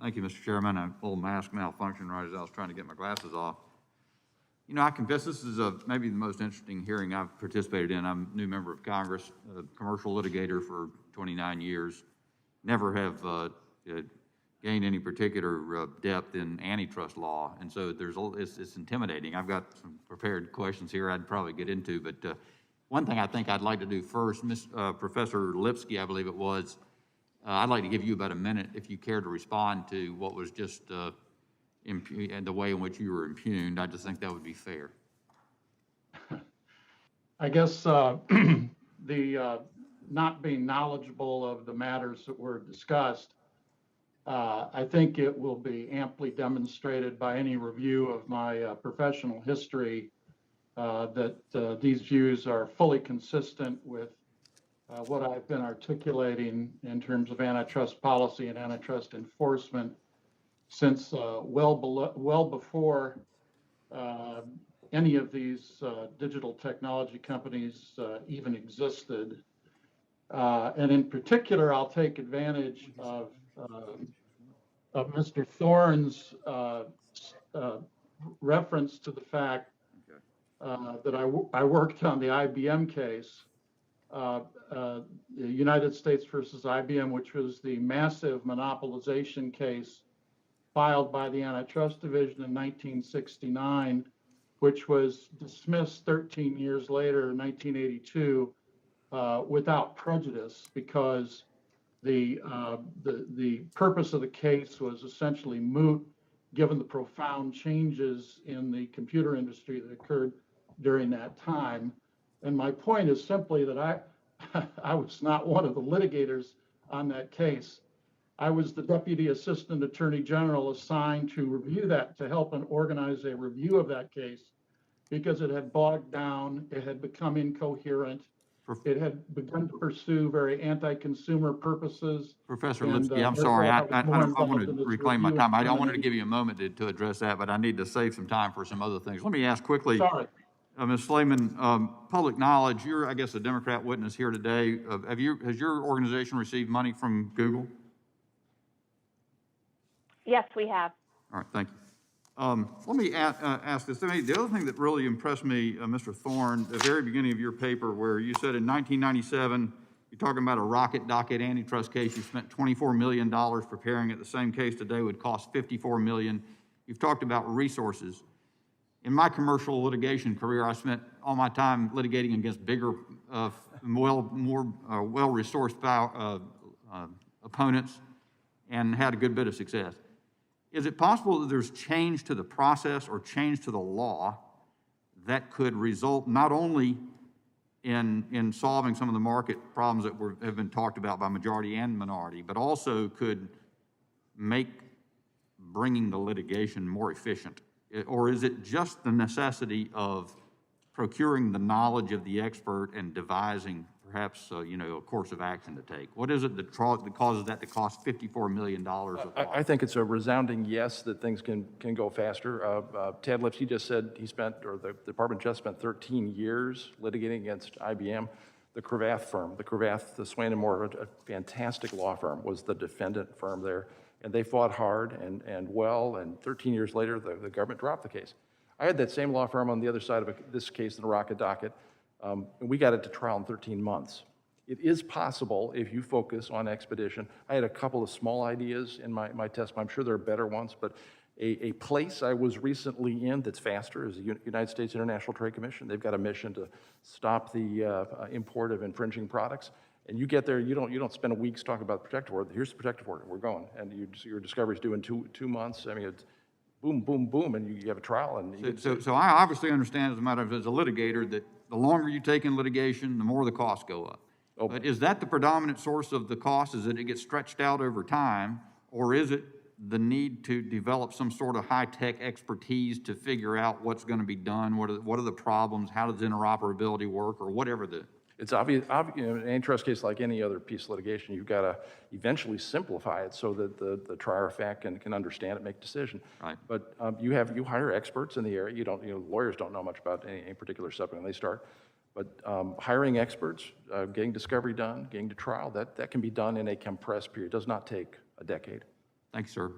Thank you, Mr. Chairman. A little mask malfunction right as I was trying to get my glasses off. You know, I confess this is maybe the most interesting hearing I've participated in. I'm a new member of Congress, a commercial litigator for 29 years. Never have gained any particular depth in antitrust law, and so it's intimidating. I've got some prepared questions here I'd probably get into, but one thing I think I'd like to do first, Professor Lipsky, I believe it was, I'd like to give you about a minute if you care to respond to what was just and the way in which you were impugned. I just think that would be fair. I guess the not being knowledgeable of the matters that were discussed, I think it will be amply demonstrated by any review of my professional history that these views are fully consistent with what I've been articulating in terms of antitrust policy and antitrust enforcement since well before any of these digital technology companies even existed. And in particular, I'll take advantage of Mr. Thorne's reference to the fact that I worked on the IBM case, the United States versus IBM, which was the massive monopolization case filed by the Antitrust Division in 1969, which was dismissed 13 years later in 1982 without prejudice because the purpose of the case was essentially moot given the profound changes in the computer industry that occurred during that time. And my point is simply that I was not one of the litigators on that case. I was the Deputy Assistant Attorney General assigned to review that, to help and organize a review of that case because it had bogged down, it had become incoherent, it had begun to pursue very anti-consumer purposes. Professor Lipsky, I'm sorry, I want to reclaim my time. I wanted to give you a moment to address that, but I need to save some time for some other things. Let me ask quickly. Sorry. Ms. Slayman, public knowledge, you're, I guess, a Democrat witness here today. Has your organization received money from Google? Yes, we have. All right, thank you. Let me ask this. The other thing that really impressed me, Mr. Thorne, the very beginning of your paper where you said in 1997, you're talking about a rocket docket antitrust case, you spent $24 million preparing it. The same case today would cost $54 million. You've talked about resources. In my commercial litigation career, I spent all my time litigating against bigger, more well-resourced opponents and had a good bit of success. Is it possible that there's change to the process or change to the law that could result not only in solving some of the market problems that have been talked about by majority and minority, but also could make bringing the litigation more efficient? Or is it just the necessity of procuring the knowledge of the expert and devising perhaps a course of action to take? What is it that causes that to cost $54 million? I think it's a resounding yes that things can go faster. Tad Lipsky just said the department just spent 13 years litigating against IBM. The Cravath firm, the Swain & Moore, a fantastic law firm, was the defendant firm there. And they fought hard and well, and 13 years later, the government dropped the case. I had that same law firm on the other side of this case in the rocket docket, and we got it to trial in 13 months. It is possible if you focus on expedition. I had a couple of small ideas in my test. I'm sure there are better ones, but a place I was recently in that's faster is the United States International Trade Commission. They've got a mission to stop the import of infringing products. And you get there, you don't spend weeks talking about the protective order. Here's the protective order, we're going. And your discovery is due in two months. I mean, it's boom, boom, boom, and you have a trial. And so I obviously understand as a litigator that the longer you take in litigation, the more the costs go up. Oh. But is that the predominant source of the cost? Is that it gets stretched out over time? Or is it the need to develop some sort of high-tech expertise to figure out what's going to be done? What are the problems? How does interoperability work? Or whatever the... It's obvious, an antitrust case like any other piece of litigation, you've got to eventually simplify it so that the trier of fact can understand it, make a decision. Right. But you hire experts in the area. Lawyers don't know much about any particular subject when they start. But hiring experts, getting discovery done, getting to trial, that can be done in a compressed period. It does not take a decade. Thanks, sir.